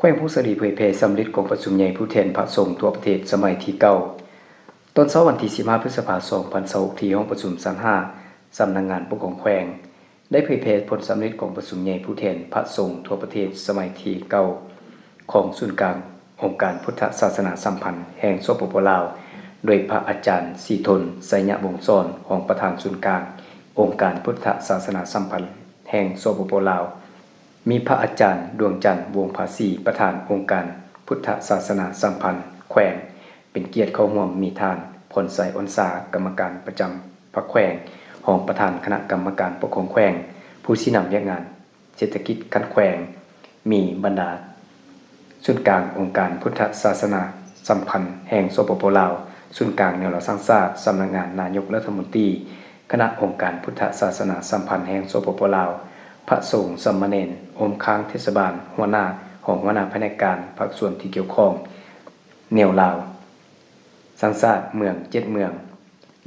แขวงผู้สรีเผยแพร่สำเร็จของประชุมใหญ่ผู้แทนพระสงฆ์ทั่วประเทศสมัยที่9ตอนเช้าวันที่15พฤษภาคม2026ที่ห้องประชุมชั้น5สำนักงานปกครองแขวงได้เผยแพร่ผลสำเร็จของประชุมใหญ่ผู้แทนพระสงฆ์ทั่วประเทศสมัยที่9ของศูนย์กลางองค์การพุทธศาสนาสัมพันธ์แห่งสปป.ลาวโดยพระอาจารย์ศรีทนไสยวงศ์สอนรองประธานศูนย์กลางองค์การพุทธศาสนาสัมพันธ์แห่งสปป.ลาวมีพระอาจารย์ดวงจันทร์วงศ์ภาษีประธานองค์การพุทธศาสนาสัมพันธ์แขวงเป็นเกียรติเข้าร่วมมีทานพลใสอ้นสากรรมการประจำพระแขวงรองประธานคณะกรรมการปกครองแขวงผู้ชี้นำเวียกงานเศรษฐกิจคันแขวงมีบรรดาศูนย์กลางองค์การพุทธศาสนาสัมพันธ์แห่งสปป.ลาวศูนย์กลางแนวเราสร้างชาติสำนักงานนายกรัฐมนตรีคณะองค์การพุทธศาสนาสัมพันธ์แห่งสปป.ลาวพระสงฆ์สามเณรองค์ค้างเทศบาลหัวหน้าของหัวหน้าแผนกการภาคส่วนที่เกี่ยวข้องแนวลาวสร้างชาติเมือง7เมือง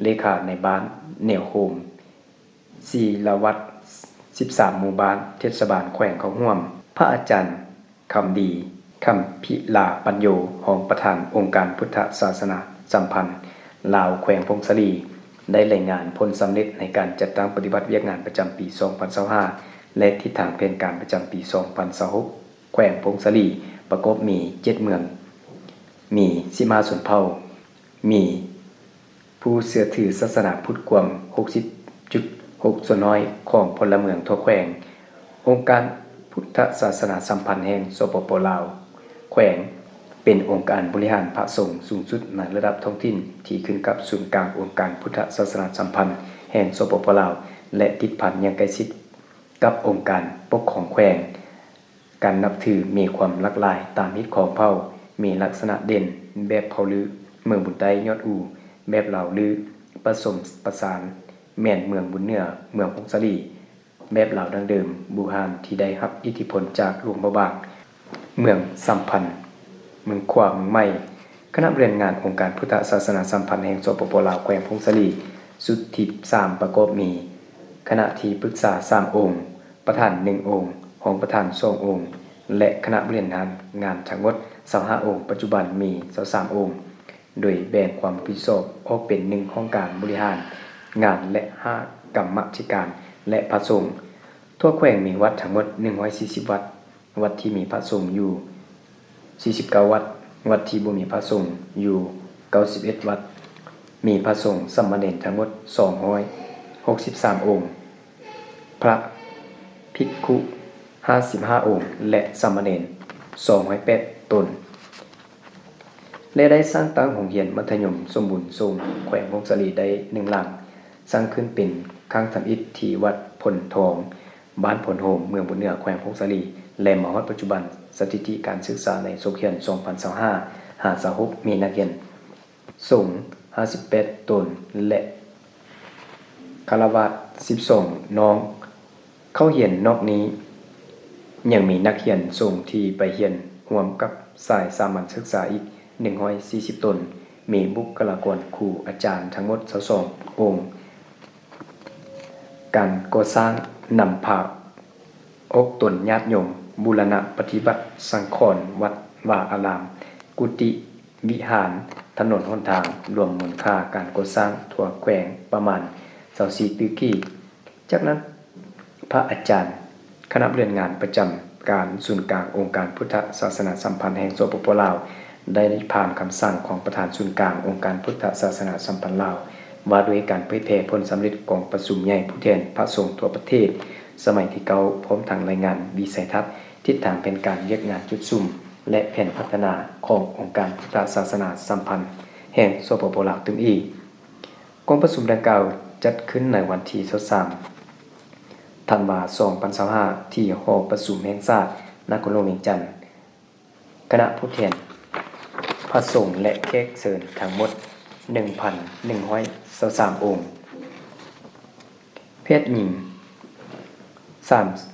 เลขาในบ้านแนวโฮมศิลวัฒน์13หมู่บ้านเทศบาลแขวงเขาร่วมพระอาจารย์คำดีคำพิลาปัญโยรองประธานองค์การพุทธศาสนาสัมพันธ์ลาวแขวงพงศลีได้รายงานผลสำเร็จในการจัดตั้งปฏิบัติเวียกงานประจำปี2025และทิศทางแผนการประจำปี2026แขวงพงศลีประกอบมี7เมืองมี15ชนเผ่ามีผู้เชื่อถือศาสนาพุทธกว่า 60.6 ส่วนน้อยของพลเมืองทั่วแขวงองค์การพุทธศาสนาสัมพันธ์แห่งสปป.ลาวแขวงเป็นองค์การบริหารพระสงฆ์สูงสุดในระดับท้องถิ่นที่ขึ้นกับศูนย์กลางองค์การพุทธศาสนาสัมพันธ์แห่งสปป.ลาวและติดพันอย่างใกล้ชิดกับองค์การปกครองแขวงการนับถือมีความหลากหลายตามฮิตของเผ่ามีลักษณะเด่นแบบเผ่าลือเมืองบุญไตยอดอูแบบเหล่าลือผสมประสานแม่นเมืองบุญเหนือเมืองพงศลีแบบเหล่าดังเดิมบูฮานที่ได้รับอิทธิพลจากหลวงพระบางเมืองสัมพันธ์เมืองขวางใหม่คณะบริหารงานองค์การพุทธศาสนาสัมพันธ์แห่งสปป.ลาวแขวงพงศลีสุทธิ3ประกอบมีคณะที่ปรึกษา3องค์ประธาน1องค์รองประธาน2องค์และคณะบริหารงานทั้งหมด25องค์ปัจจุบันมี23องค์โดยแบ่งความรับผิดชอบออกเป็น1ของการบริหารงานและ5กรรมาธิการและพระสงฆ์ทั่วแขวงมีวัดทั้งหมด140วัดวัดที่มีพระสงฆ์อยู่49วัดวัดที่บ่มีพระสงฆ์อยู่91วัดมีพระสงฆ์สามเณรทั้งหมด263องค์พระภิกขุ55องค์และสามเณร208ตนและได้สร้างตั้งโรงเรียนมัธยมสมบูรณ์ทรงแขวงพงศลีได้1หลังสร้างขึ้นเป็นครั้งทำอิฐที่วัดพลทองบ้านพลโฮมเมืองบุญเหนือแขวงพงศลีและมาฮอดปัจจุบันสถิติการศึกษาในโซเชียล2025-56มีนักเรียนสงฆ์58ตนและคฤหัสถ์12น้องเข้าเรียนนอกนี้ยังมีนักเรียนสงฆ์ที่ไปเรียนร่วมกับสายสามัญศึกษาอีก140ตนมีบุคลากรครูอาจารย์ทั้งหมด22องค์การก่อสร้างนำพาอกตนญาติโยมบูรณะปฏิบัติสังขรณ์วัดวาอารามกุฏิวิหารถนนหนทางรวมมูลค่าการก่อสร้างทั่วแขวงประมาณ24ตึกกี้จากนั้นพระอาจารย์คณะบริหารงานประจำการศูนย์กลางองค์การพุทธศาสนาสัมพันธ์แห่งสปป.ลาวได้ผ่านคำสั่งของประธานศูนย์กลางองค์การพุทธศาสนาสัมพันธ์ลาวว่าด้วยการเผยแพร่ผลสำเร็จของประชุมใหญ่ผู้แทนพระสงฆ์ทั่วประเทศสมัยที่9พร้อมทางรายงานวิสัยทัศน์ทิศทางเป็นการเรียกงานจุดซุ่มและแผนพัฒนาขององค์การพุทธศาสนาสัมพันธ์แห่งสปป.ลาวตึงอีกการประชุมดังกล่าวจัดขึ้นในวันที่23ธันวาคม2025ที่หอประชุมแห่งชาตินครหลวงเวียงจันทน์คณะผู้แทนพระสงฆ์และแขกเชิญทั้งหมด 1,123 องค์เพศหญิง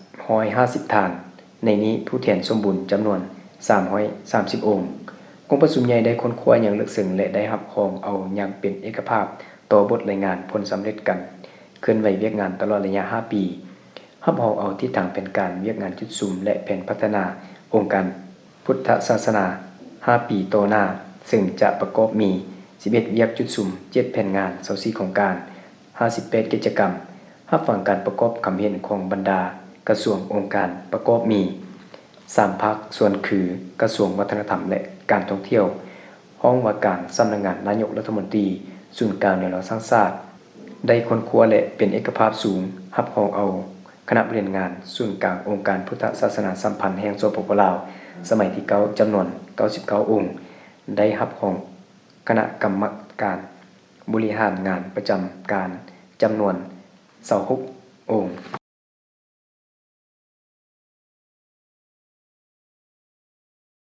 350ฐานในนี้ผู้แทนสมบูรณ์จำนวน330องค์กองประชุมใหญ่ได้ค้นคว้าอย่างลึกซึ้งและได้รับรองเอาอย่างเป็นเอกภาพต่อบทรายงานผลสำเร็จกันเคลื่อนไหวเวียกงานตลอดระยะ5ปีรับรองเอาทิศทางเป็นการเวียกงานจุดซุ่มและแผนพัฒนาองค์การ พุทธศาสนา5ปีต่อหน้าซึ่งจะประกอบมี11เวียกจุดสุ่ม7แผนงาน24โครงการ58กิจกรรมรับฟังการประกอบคำเห็นของบรรดากระทรวงองค์การประกอบมี3ภาคส่วนคือกระทรวงวัฒนธรรมและการท่องเที่ยวห้องว่าการสำนักงานนายกรัฐมนตรีศูนย์กลางแนวสร้างชาติได้ค้นคว้าและเป็นเอกภาพสูงรับรองเอาคณะบริหารงานศูนย์กลางองค์การพุทธศาสนาสัมพันธ์แห่งสปปลาวสมัยที่9จำนวน99องค์ได้รับของคณะกรรมการบริหารงานประจำการจำนวน26องค์